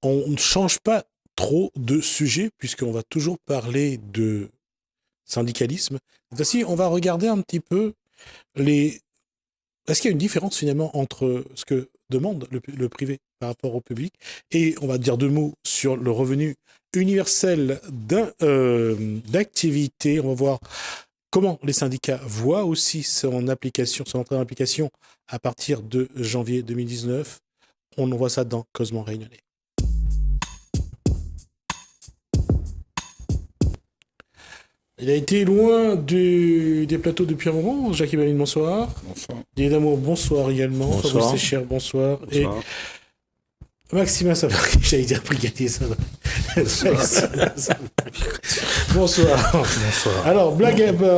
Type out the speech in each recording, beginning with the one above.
on ne change pas trop de sujet, puisqu'on va toujours parler de syndicalisme. Voici, on va regarder un petit peu les... Est-ce qu'il y a une différence finalement entre ce que demande le privé par rapport au public et on va dire deux mots sur le revenu universel d'activité. On va voir comment les syndicats voient aussi son application, son entrée en application à partir de janvier 2019. On voit ça dans Causement Réunionnais. Il a été loin des plateaux depuis un moment. Jacques Baline, bonsoir. Bonsoir. Didier Damour, bonsoir également. Bonsoir. Fabrice Sécher, bonsoir. Bonsoir. Et Maximin Savary, j'allais dire brigadier Savary. Bonsoir. Bonsoir. Alors,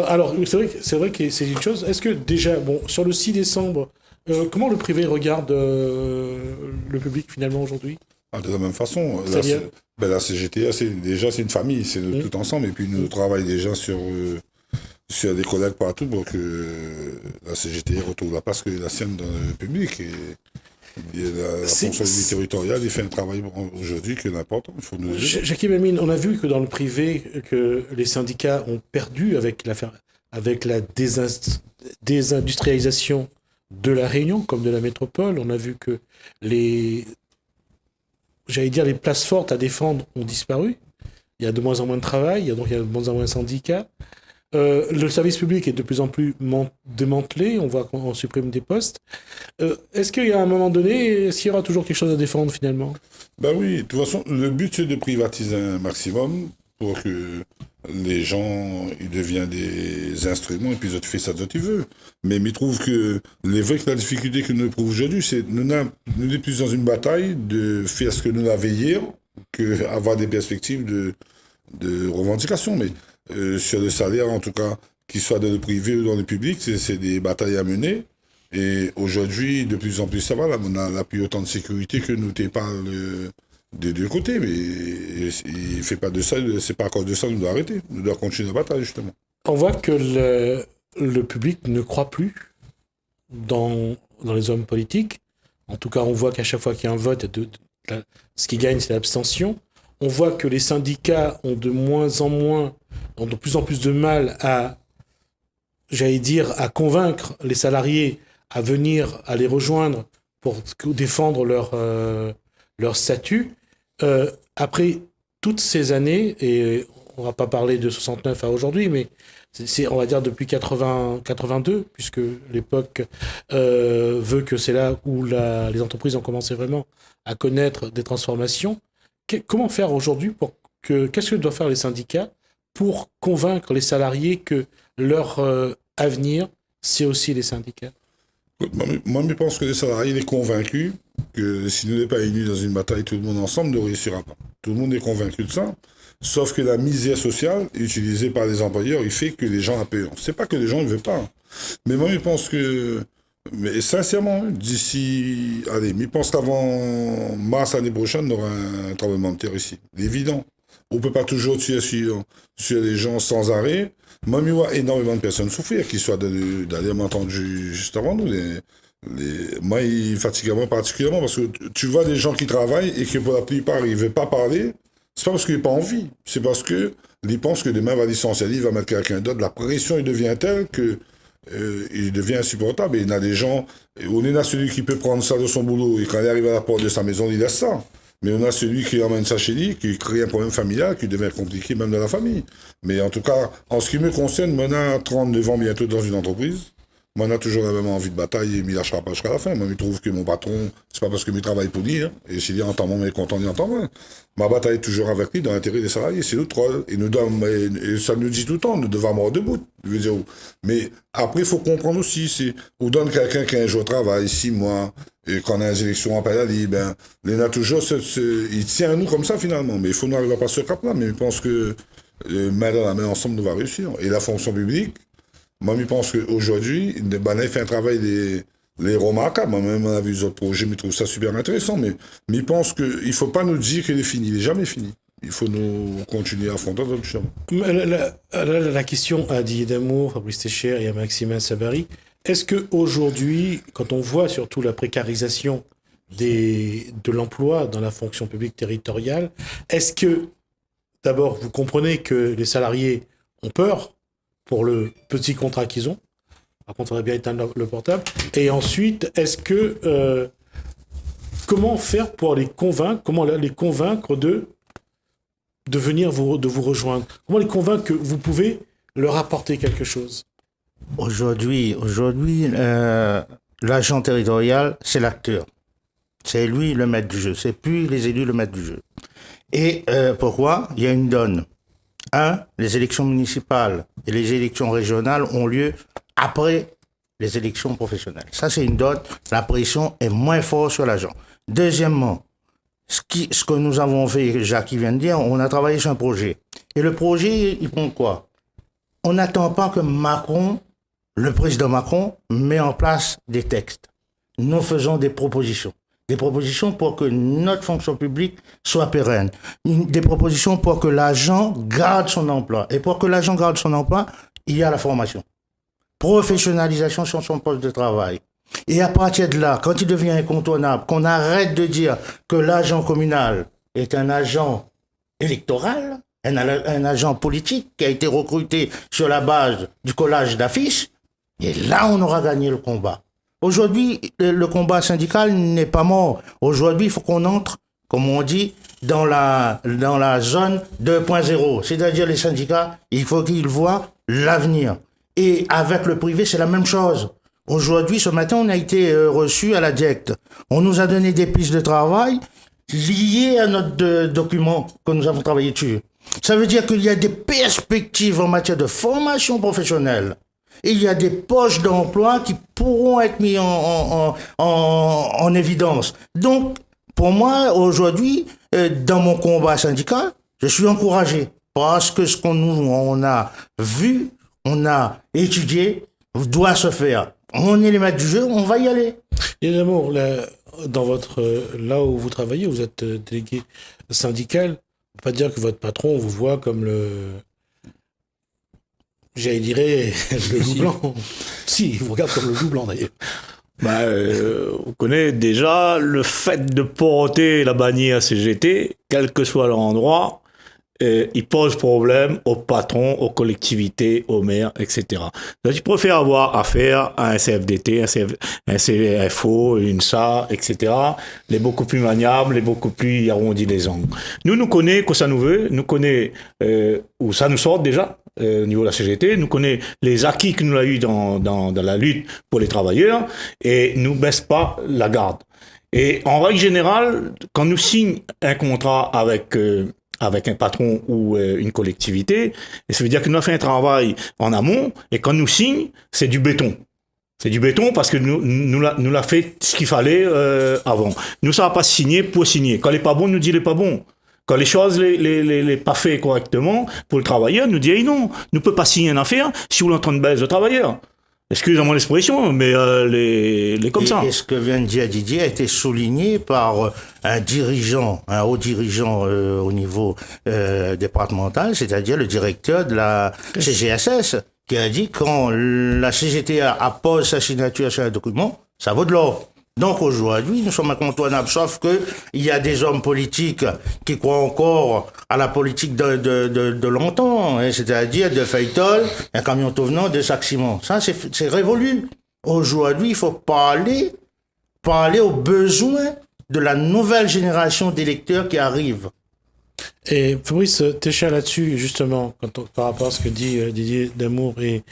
alors c'est vrai que c'est une chose. Est-ce que déjà, bon, sur le 6 décembre, comment le privé regarde le public finalement aujourd'hui? De la même façon, C'est-à-dire la CGTA, c'est une famille, c'est tout ensemble. Et puis nous travaillons déjà sur des collègues partout pour que la CGTA retrouve la place que la sienne dans le public. Et la fonctionnalité territoriale, il fait un travail aujourd'hui qui est important. Il faut nous le dire. Jacques Amine, on a vu que dans le privé, que les syndicats ont perdu avec la désindustrialisation de la Réunion, comme de la métropole. On a vu que les places fortes à défendre ont disparu. Il y a de moins en moins de travail, donc il y a de moins en moins de syndicats. Le service public est de plus en plus démantelé, on voit qu'on supprime des postes. Est-ce qu'il y a un moment donné, est-ce qu'il y aura toujours quelque chose à défendre finalement? Ben oui, de toute façon, le but c'est de privatiser un maximum pour que les gens ils deviennent des instruments et puis ils font ça dont ils veulent. Mais je trouve que la difficulté que nous éprouvons aujourd'hui, c'est que nous sommes plus dans une bataille de faire ce que nous avons hier qu'avoir des perspectives de revendication. Mais sur le salaire, en tout cas, qu'il soit dans le privé ou dans le public, c'est des batailles à mener. Et aujourd'hui, de plus en plus, ça va. Là, on a plus autant de sécurité que nous t'es pas des deux côtés. Mais il fait pas de ça, c'est pas à cause de ça que nous devons arrêter. Nous devons continuer la bataille, justement. On voit que le public ne croit plus dans les hommes politiques. En tout cas, on voit qu'à chaque fois qu'il y a un vote, ce qui gagne, c'est l'abstention. On voit que les syndicats ont ont de plus en plus de mal à convaincre les salariés à venir, à les rejoindre pour défendre leur statut. Après toutes ces années, et on va pas parler de 69 à aujourd'hui, mais on va dire depuis 82, puisque l'époque veut que c'est là où les entreprises ont commencé vraiment à connaître des transformations. Comment faire aujourd'hui qu'est-ce que doivent faire les syndicats pour convaincre les salariés que leur avenir, c'est aussi les syndicats? Moi, je pense que les salariés sont convaincus que si nous n'sommes pas unis dans une bataille, tout le monde ensemble ne réussira pas. Tout le monde est convaincu de ça. Sauf que la misère sociale utilisée par les employeurs, il fait que les gens la paient. C'est pas que les gens ne veulent pas. Mais moi, je pense que... Mais sincèrement, d'ici... Allez, je pense qu'avant mars l'année prochaine, on aura un tremblement de terre ici. Évident. On ne peut pas toujours tirer sur les gens sans arrêt. Moi, je vois énormément de personnes souffrir, qui soient d'aller m'entendre juste avant nous. Moi, il fatigue moi particulièrement parce que tu vois des gens qui travaillent et que pour la plupart, ils ne veulent pas parler. C'est pas parce qu'ils n'ont pas envie. C'est parce qu'ils pensent que demain, il va licencier, il va mettre quelqu'un d'autre. La pression, il devient telle que il devient insupportable. Et il y a des gens, on est là celui qui peut prendre ça de son boulot et quand il arrive à la porte de sa maison, il laisse ça. Mais on a celui qui emmène ça chez lui, qui crée un problème familial, qui devient compliqué même dans la famille. Mais en tout cas, en ce qui me concerne, moi, j'ai 39 ans bientôt dans une entreprise. Moi, on a toujours la même envie de bataille et il ne lâchera pas jusqu'à la fin. Moi, je trouve que mon patron, c'est pas parce que je travaille pour lui, hein. Et s'il entend mon mécontent, il entend moi. Ma bataille est toujours avec lui dans l'intérêt des salariés. C'est notre rôle. Et ça nous dit tout le temps, nous devons avoir debout. Je veux dire, mais après, il faut comprendre aussi, on donne quelqu'un qui a un jour de travail, 6 mois, et qu'on a les élections en Palali, il a toujours il tient à nous comme ça finalement. Mais il faut nous arriver à passer ce cap-là. Mais je pense que main dans la main ensemble, nous va réussir. Et la fonction publique, moi, je pense qu'aujourd'hui, il fait un travail les remarquables. Moi-même, on a vu les autres projets, je trouve ça super intéressant. Mais je pense qu'il ne faut pas nous dire qu'il est fini. Il n'est jamais fini. Il faut nous continuer à affronter notre chemin. La question à Didier Damour, Fabrice Sécher et à Maximin Savary, est-ce qu'aujourd'hui, quand on voit surtout la précarisation de l'emploi dans la fonction publique territoriale. Est-ce que, d'abord, vous comprenez que les salariés ont peur pour le petit contrat qu'ils ont? Par contre, on va bien éteindre le portable. Et ensuite, est-ce que... comment faire pour les convaincre, de venir de vous rejoindre? Comment les convaincre que vous pouvez leur apporter quelque chose? Aujourd'hui, l'agent territorial, c'est l'acteur. C'est lui le maître du jeu. C'est plus les élus le maître du jeu. Et pourquoi? Il y a une donne. Les élections municipales et les élections régionales ont lieu après les élections professionnelles. Ça, c'est une donne. La pression est moins forte sur l'agent. Deuxièmement, ce que nous avons fait, Jacques vient de dire, on a travaillé sur un projet. Et le projet, il prend quoi? On n'attend pas que Macron, le président Macron, met en place des textes. Nous faisons des propositions. Des propositions pour que notre fonction publique soit pérenne. Des propositions pour que l'agent garde son emploi. Et pour que l'agent garde son emploi, il y a la formation. Professionnalisation sur son poste de travail. Et à partir de là, quand il devient incontournable, qu'on arrête de dire que l'agent communal est un agent électoral, un agent politique qui a été recruté sur la base du collage d'affiches, et là, on aura gagné le combat. Aujourd'hui, le combat syndical n'est pas mort. Aujourd'hui, il faut qu'on entre, comme on dit, dans la zone 2.0. C'est-à-dire les syndicats, il faut qu'ils voient l'avenir. Et avec le privé, c'est la même chose. Aujourd'hui, ce matin, on a été reçu à la DIECT. On nous a donné des pistes de travail liées à notre document que nous avons travaillé dessus. Ça veut dire qu'il y a des perspectives en matière de formation professionnelle. Et il y a des poches d'emploi qui pourront être mis en évidence. Donc, pour moi, aujourd'hui, dans mon combat syndical, je suis encouragé parce que ce on a vu, on a étudié, doit se faire. On est les maîtres du jeu, on va y aller. Évidemment, là où vous travaillez, vous êtes délégué syndical. On ne peut pas dire que votre patron vous voit comme j'allais dire le loup blanc. Si, il vous regarde comme le loup blanc d'ailleurs. Vous connaissez déjà le fait de porter la bannière CGT, quel que soit l'endroit, il pose problème aux patrons, aux collectivités, aux maires, etc. Donc, il préfère avoir affaire à un CFDT, un CFO, une SA, etc. Les beaucoup plus maniables, les beaucoup plus arrondis les angles. Nous connaissons que ça nous veut, nous connaissons où ça nous sort déjà. Au niveau de la CGT, nous connaissons les acquis que nous avons eu dans la lutte pour les travailleurs et nous baisse pas la garde. Et en règle générale, quand nous signons un contrat avec un patron ou une collectivité, ça veut dire que nous avons fait un travail en amont et quand nous signons, c'est du béton. C'est du béton parce que nous l'a fait ce qu'il fallait avant. Nous, ça va pas signer pour signer. Quand il n'est pas bon, nous dit il n'est pas bon. Quand les choses les pas fait correctement pour le travailleur, nous dit non, nous ne pouvons pas signer une affaire si vous êtes en train de baisser le travailleur. Excusez-moi l'expression, mais les comme ça. Et ce que vient de dire Didier a été souligné par un haut dirigeant au niveau départemental, c'est-à-dire le directeur de la CGSS, qui a dit quand la CGT appose sa signature sur un document, ça vaut de l'or. Donc aujourd'hui, nous sommes incontournables, sauf que il y a des hommes politiques qui croient encore à la politique de longtemps, hein, c'est-à-dire de Faytol, un camion tout venant de Sac-Ciment. Ça, c'est révolu. Aujourd'hui, il faut parler aux besoins de la nouvelle génération d'électeurs qui arrive. Et Fabrice Técha là-dessus, justement, par rapport à ce que dit Didier Damour et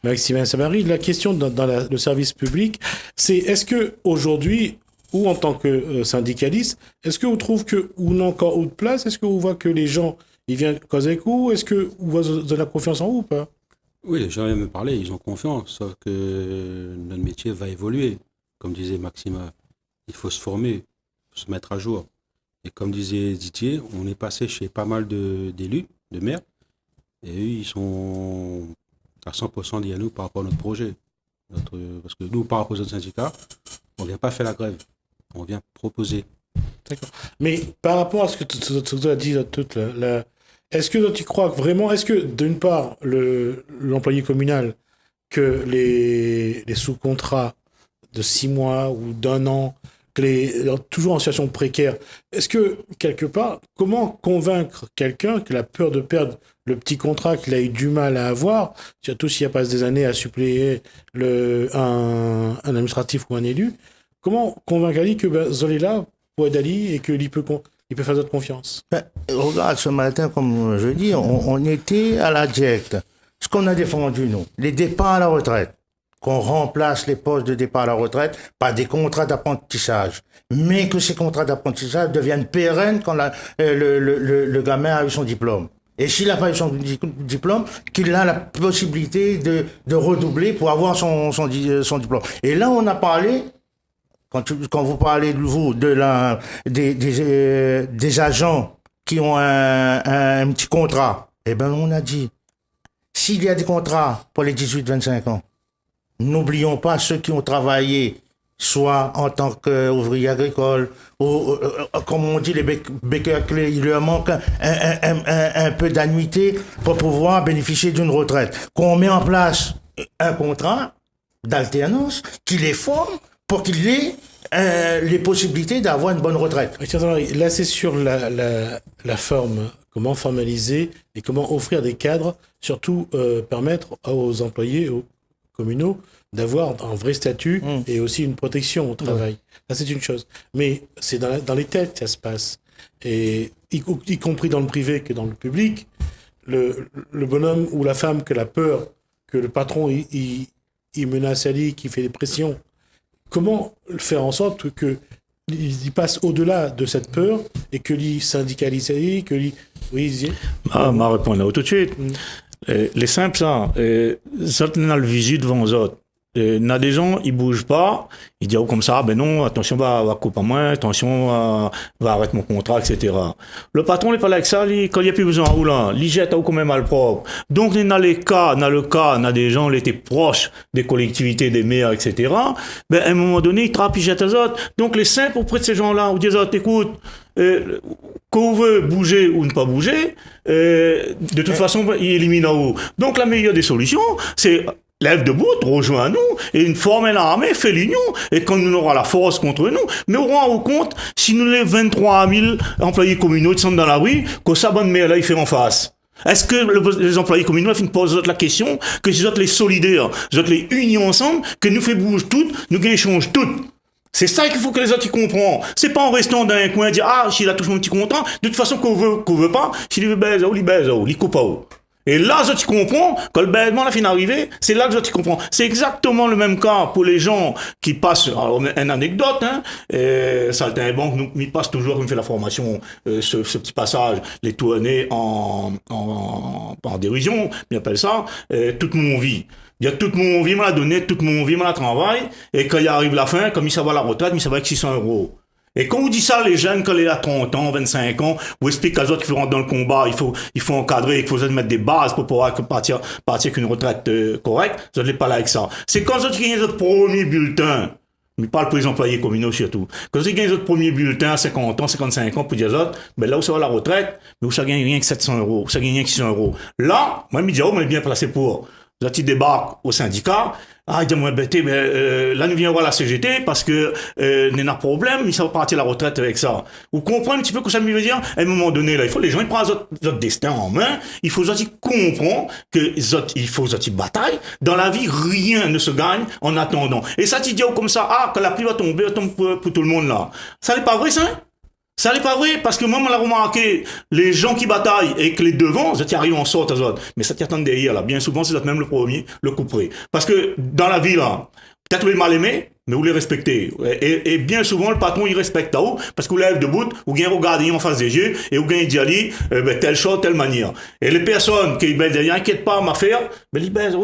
Maximin Samary, la question dans le service public, c'est est-ce que aujourd'hui, ou en tant que syndicaliste, est-ce que vous trouvez que ou non encore ou de place, est-ce que vous voyez que les gens ils viennent causer avec vous, est-ce que vous avez la confiance en vous ou pas? Oui, les gens viennent me parler, ils ont confiance, sauf que notre métier va évoluer. Comme disait Maxima, il faut se former, il faut se mettre à jour. Et comme disait Didier, on est passé chez pas mal d'élus, de maires, et eux, ils sont à 100% liés à nous par rapport à notre projet. Parce que nous, par rapport aux autres syndicats, on ne vient pas faire la grève, on vient proposer. D'accord. Mais par rapport à ce que tu as dit toute est-ce que tu crois vraiment, est-ce que d'une part, l'employé communal, que les sous-contrats de 6 mois ou d'1 an toujours en situation précaire. Est-ce que, quelque part, comment convaincre quelqu'un que la peur de perdre le petit contrat qu'il a eu du mal à avoir, surtout s'il y a passé des années à suppléer un administratif ou un élu, comment convaincre Ali que Zol est là pour aider Ali et qu'il peut faire notre confiance? Regarde, ce matin, comme je dis, on était à la directe. Ce qu'on a défendu, nous, les départs à la retraite, qu'on remplace les postes de départ à la retraite par des contrats d'apprentissage, mais que ces contrats d'apprentissage deviennent pérennes quand le gamin a eu son diplôme. Et s'il n'a pas eu son diplôme, qu'il a la possibilité de redoubler pour avoir son diplôme. Et là, on a parlé, quand vous parlez, vous, des agents qui ont un petit contrat, eh ben, on a dit, s'il y a des contrats pour les 18-25 ans, n'oublions pas ceux qui ont travaillé, soit en tant qu'ouvriers agricoles, ou comme on dit, les béqueurs clés, il leur manque un peu d'annuité pour pouvoir bénéficier d'une retraite. Qu'on met en place un contrat d'alternance qui les forme pour qu'ils aient les possibilités d'avoir une bonne retraite. Là, c'est sur la forme, comment formaliser et comment offrir des cadres, surtout permettre aux employés communaux d'avoir un vrai statut et aussi une protection au travail. Ça, c'est une chose. Mais c'est dans les têtes que ça se passe. Et y compris dans le privé que dans le public, le bonhomme ou la femme qui a la peur que le patron il menace Ali, qui fait des pressions, comment faire en sorte que il passe au-delà de cette peur et que lui syndicalise Ali, que lui... Oui, ma réponse là tout de suite. Les simples, ça, ça n'a le visu devant eux autres. Il y a des gens, ils bougent pas, ils disent comme ça, ben non, attention, va couper à moi, attention, va arrêter mon contrat, etc. Le patron n'est pas là avec ça, quand il n'y a plus besoin de là, il jette quand même mal propre. Donc, il y a des gens, ils étaient proches des collectivités, des maires, etc. Ben, à un moment donné, ils trappent, ils jettent les autres. Donc, les simples auprès de ces gens-là, ou des autres, écoute, qu'on veut bouger ou ne pas bouger, de toute façon, il élimine en haut. Donc, la meilleure des solutions, c'est lève debout, rejoins-nous, et forme l'armée, fait l'union, et quand nous aurons la force contre nous, mais on rend compte, si nous les 23 000 employés communaux qui sont dans la rue, que ça bonne mère là, il fait en face. Est-ce que les employés communaux ils posent la question, que si autres les solidaires, les autres les unis ensemble, que nous fait bouger toutes, nous échange toutes? C'est ça qu'il faut que les autres y comprennent. C'est pas en restant dans un coin et dire, ah, s'il a touché mon petit contrat, de toute façon, qu'on veut pas, s'il veut baiser, il coupe pas. Et là, je t'y comprends, quand le baisement la fin d'arriver, c'est là que je t'y comprends. C'est exactement le même cas pour les gens qui passent, alors, une anecdote, Saltimbanque nous passe toujours, il me fait la formation, ce petit passage, les tournées en dérision, on appelle ça, toute mon vie. Il y a toute mon vie, m'a donné, toute mon vie, m'a travail, et quand il arrive la fin, comme il s'en va à la retraite, il s'en va avec 600 €. Et quand on dit ça, les jeunes, quand ils ont 30 ans, 25 ans, on explique à eux qu'il faut rentrer dans le combat, il faut encadrer, il faut mettre des bases pour pouvoir partir avec une retraite correcte, je ne l'ai pas là avec ça. C'est quand ils gagnent notre premier bulletin, mais pas pour les employés communaux surtout, quand ils gagnent notre premier bulletin à 50 ans, 55 ans, pour dire aux autres, ben là où ça va la retraite, mais où ça gagne rien que 700 €, où ça gagne rien que 600 €. Là, moi, je me dis, on est bien placé pour. Là, tu débarques au syndicat. Ah, il dit, moi, là, nous venons voir la CGT parce que, il y a un problème, ils sont partis à la retraite avec ça. Vous comprenez un petit peu ce que ça me veut dire? À un moment donné, là, il faut les gens, ils prennent leur destin en main. Il faut qu'ils comprennent il faut qu'ils bataillent. Dans la vie, rien ne se gagne en attendant. Et ça, tu dis, comme ça, ah, quand la pluie va tomber, elle tombe pour tout le monde, là. Ça n'est pas vrai, ça? Ça n'est pas vrai, parce que moi, on l'a remarqué, les gens qui bataillent et que les devants, ils arrivent en sorte aux autres. Mais ça t'y attend derrière, là. Bien souvent, c'est même le premier, le couperé. Parce que, dans la vie, là, peut-être vous les mal aimés, mais vous les respectez. Et bien souvent, le patron, il respecte à vous, parce que vous lèvez debout, vous gagnez regarder en face des yeux, et vous gagnez d'y telle chose, telle manière. Et les personnes qui, inquiète pas ma affaire, ils baisent,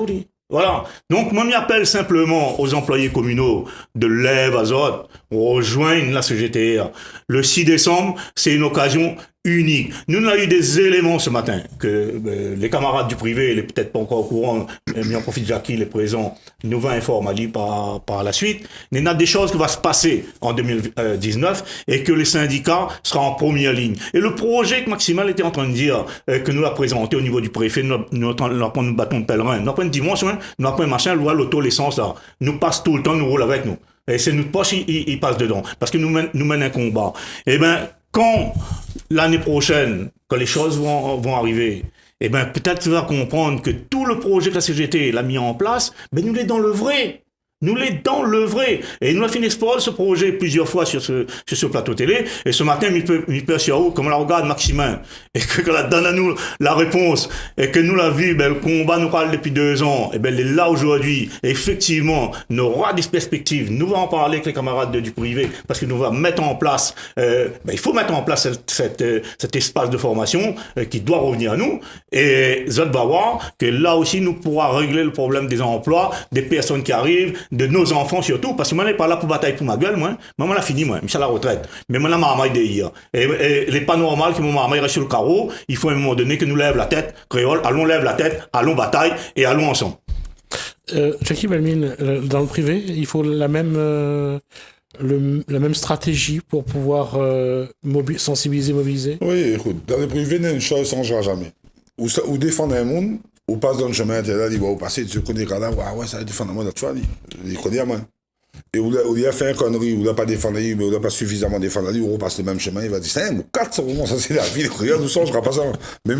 voilà. Donc, moi, m'appelle simplement aux employés communaux de l'Ève Azote, rejoignent la CGTR. Le 6 décembre, c'est une occasion unique. Nous, on a eu des éléments ce matin que les camarades du privé, ils sont peut-être pas encore au courant, mais en profite Jackie, les présents, nous va informer par la suite. Il y a des choses qui vont se passer en 2019 et que les syndicats seront en première ligne. Et le projet que Maximal était en train de dire, que nous a présenté au niveau du préfet, nous avons un bâton de pèlerin, nous avons une dimension, nous avons un machin, l'auto, l'essence, là, nous passe tout le temps, nous roule avec nous. Et c'est notre poche, il passe dedans. Parce que nous mène un combat. Eh ben, quand l'année prochaine, quand les choses vont arriver, eh ben, peut-être tu vas comprendre que tout le projet que la CGT l'a mis en place, ben, nous l'est dans le vrai. Nous l'est dans le vrai. Et nous avons fait explorer ce projet plusieurs fois sur ce plateau télé. Et ce matin, il peut sur comme on la regarde, Maximin, et que la donne à nous la réponse, et que nous la vu, ben, le combat nous parle depuis 2 ans, et ben, il est là aujourd'hui. Et effectivement, nous aura des perspectives. Nous allons en parler avec les camarades du privé, parce que nous allons mettre en place, il faut mettre en place cet espace de formation qui doit revenir à nous. Et Zod va voir que là aussi, nous pourrons régler le problème des emplois, des personnes qui arrivent, de nos enfants surtout, parce que moi, je n'est pas là pour batailler pour ma gueule, moi. Moi, l'a fini, moi. Je suis à la retraite. Mais moi, la maman est hier. Et il n'est pas normal que mon maman reste sur le carreau. Il faut à un moment donné que nous lève la tête, créole, allons lève la tête, allons bataille et allons ensemble. Jackie Belmine, dans le privé, il faut la même stratégie pour pouvoir sensibiliser, mobiliser. Oui, écoute, dans le privé, une chose ne changera jamais. Ou défendre un monde, ou passe dans le chemin, tu es là, il va passer, tu connais quand même, ouais, ça va défendre moi, tu vois, il connaît à moi. Et où il a fait une connerie, où il n'a pas défendu, mais où il n'a pas suffisamment défendu, on repasse le même chemin, il va dire, c'est un ou 4, ça c'est la vie, regarde, nous changera pas ça. Mais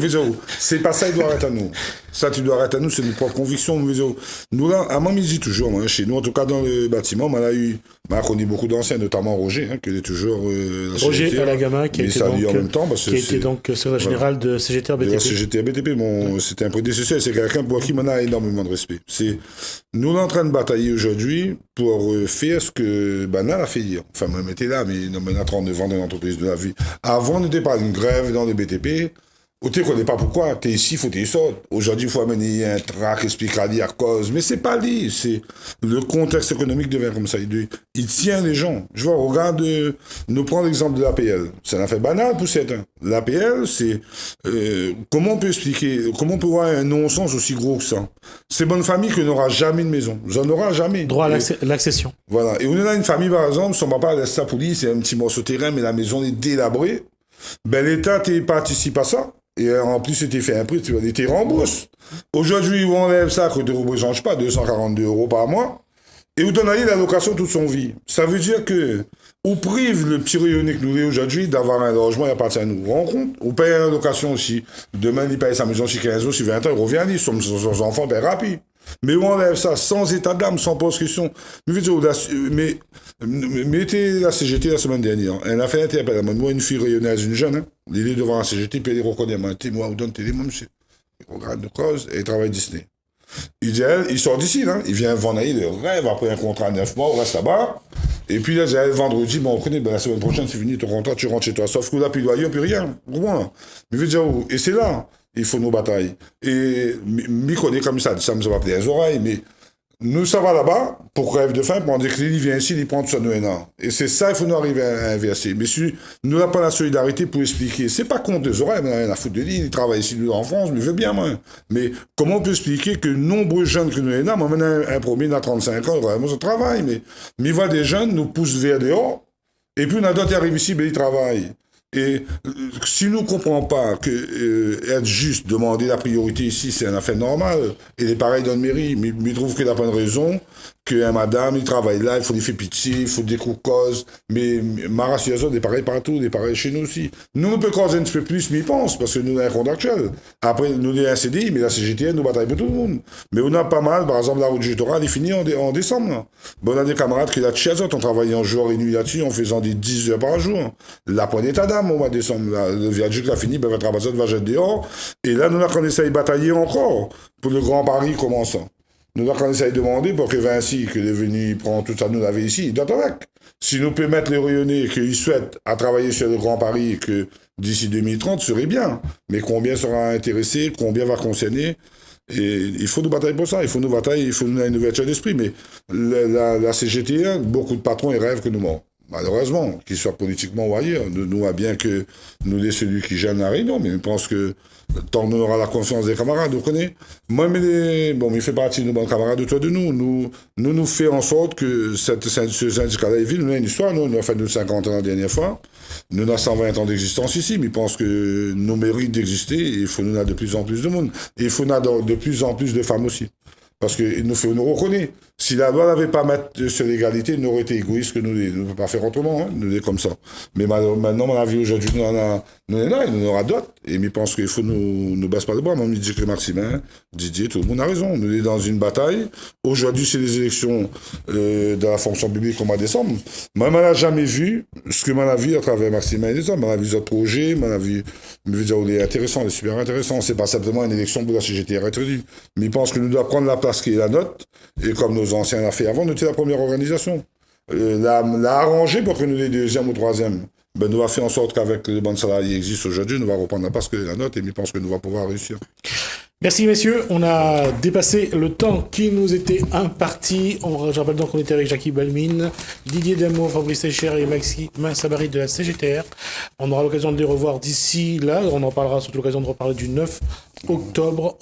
c'est pas ça, il doit arrêter à nous. Ça, tu dois arrêter à nous, c'est notre propre conviction. Nous, là, à moi, midi, toujours, hein, chez nous, en tout cas dans le bâtiment, on a connu beaucoup d'anciens, notamment Roger, hein, qui est toujours. Roger Alagama, qui était donc secrétaire général de CGT BTP. CGT BTP, c'était un prédécesseur, c'est quelqu'un pour qui on a énormément de respect. Nous, on est en train de batailler aujourd'hui pour faire ce que Banal a fait hier. Enfin, moi, j'étais là, mais on a 39 ans dans l'entreprise de la vie. Avant, on n'était pas une grève dans le BTP. Tu ne connais pas pourquoi. Tu es ici, il faut que tu sortes. Aujourd'hui, il faut amener un trac, expliquer à cause. Mais c'est pas lié. C'est le contexte économique devient comme ça. Il tient les gens. Je vois, regarde, nous prenons l'exemple de l'APL. Ça en fait banal pour certains. L'APL, c'est comment on peut expliquer, comment on peut voir un non-sens aussi gros que ça. C'est bonne famille qui n'aura jamais de maison. J'en aura jamais. Droit à l'accession. Voilà. Et on a une famille, par exemple, son papa laisse ça pour lui, c'est un petit morceau de terrain, mais la maison est délabrée. Ben, l'État participe à ça. Et en plus, c'était fait un prix, tu vas dire, rembourse. Aujourd'hui, on enlève ça, que tu ne représentes pas 242 € par mois, et vous donnez l'allocation toute son vie. Ça veut dire que, on prive le petit rayonné que nous est aujourd'hui d'avoir un logement, il appartient à nous. Vous vous rendez compte? On paye une allocation aussi. Demain, il paye sa maison sur 15 ans, sur 20 ans, il revient, il somme son enfant, ben rapide. Mais on enlève ça sans état d'âme, sans post-question. Mais mettez la CGT la semaine dernière. Elle a fait un appel à moi, une fille rayonnaise, une jeune, hein. Il est devant la CGT, puis elle reconnaît moi, ou donne télé, moi, monsieur. Il regarde de cause et il travaille Disney. Il dit, il sort d'ici, là. Il vient vendre le rêve après un contrat de 9 mois, on reste là-bas. Et puis là, vendredi, bon, prenez, la semaine prochaine, c'est fini, ton contrat, tu rentres chez toi. Sauf que là, puis loyer, puis rien. Comment? Mais je veux dire, et c'est là. Il faut nos batailles. Et m'y connaît comme ça me va appeler les oreilles, mais nous, ça va là-bas, pour rêve de faim, pour dire que il vient ici, il prend tout ça, nous, et c'est ça, il faut nous arriver à inverser. Mais si nous n'avons pas la solidarité pour expliquer, c'est pas contre les oreilles, on n'a rien à foutre de lui, il travaille ici, nous, en France, mais il veut bien, moi. Mais comment on peut expliquer que nombreux jeunes que nous avons, moi, maintenant, un premier, il a 35 ans, vraiment, ça travaille, mais il voit des jeunes nous poussent vers dehors, et puis on a d'autres qui arrivent ici, mais ils travaillent. Et si nous ne comprenons pas que être juste, demander la priorité ici, c'est une affaire normale, et les pareils dans le mairie, mais il trouve qu'il n'a pas de raison, que madame, il travaille là, il faut lui faire pitié, il faut des causes, mais Mara Siazon est pareil partout, il est pareil chez nous aussi. Nous, on peut causer un petit peu plus, mais il pense, parce que nous, on a un compte actuel. Après, nous, on a un CDI, mais la CGTN, nous bataille pour tout le monde. Mais on a pas mal, par exemple, la route du Jitoral, elle est finie en décembre. Là. Bon, on a des camarades qui, là, de Chiazot, ont travaillé en jour et nuit là-dessus, en faisant des 10 heures par jour. La poignée ta dame, au mois de décembre, là, le viaduc a fini, ben, votre Amazon va jeter dehors. Et là, nous, on essaye de batailler encore pour le Grand Paris commençant. Nous, quand on essaye de demander pour que Vinci, qui est venu prendre tout ça, nous l'avait ici, il doit avec. Si nous peut mettre les rayonnés qu'il souhaite à travailler sur le Grand Paris, que d'ici 2030, ce serait bien. Mais combien sera intéressé, combien va concerner? Et il faut nous batailler pour ça, il faut nous batailler, il faut nous donner une ouverture d'esprit. Mais la CGT, beaucoup de patrons, ils rêvent que nous morts. Malheureusement, qu'ils soient politiquement ou ailleurs. Nous, à bien que nous est celui qui gêne la réunion, mais je pense que tant qu'on aura la confiance des camarades, vous connaissez. Moi, il fait partie de nos bons camarades autour de nous. Nous faisons en sorte que ce syndicat-là est ville. Nous avons une histoire, nous avons fait nos 50 ans la dernière fois. Nous avons 120 ans d'existence ici, mais je pense que nous méritons d'exister et il faut nous avoir de plus en plus de monde. Et il faut nous avoir de plus en plus de femmes aussi. Parce qu'il nous reconnaît. Si la loi n'avait pas mis sur l'égalité, nous aurait été égoïste que nous ne pouvons pas faire autrement, hein, nous comme ça. Mais maintenant, mon avis aujourd'hui, nous en a là, il y en aura d'autres. Et je pense qu'il faut nous basse pas de bois. Moi, je dis que Maximin, Didier, tout le monde a raison. Nous sommes dans une bataille. Aujourd'hui, c'est les élections de la fonction publique au mois de décembre. Moi, je n'ai jamais vu ce que je a vu à travers Maximin et les autres. Je vu d'autres projets, je vu, il est intéressant, il est super intéressant. C'est pas simplement une élection pour la CGT retenue. Mais je pense que nous devons prendre la place qui est la nôtre. Et comme nos anciens l'ont fait avant, nous étions la première organisation. L'a arrangé pour que nous les deuxième ou troisième. Ben, nous allons faire en sorte qu'avec les bandes salariés qui existent aujourd'hui, nous allons reprendre la place que la nôtre et je pense que nous allons pouvoir réussir. Merci messieurs, on a dépassé le temps qui nous était imparti. Je rappelle donc qu'on était avec Jackie Balmin, Didier Damour, Fabrice Secher et Maximin Sabary de la CGTR. On aura l'occasion de les revoir d'ici là, on en parlera surtout l'occasion de reparler du 9 octobre.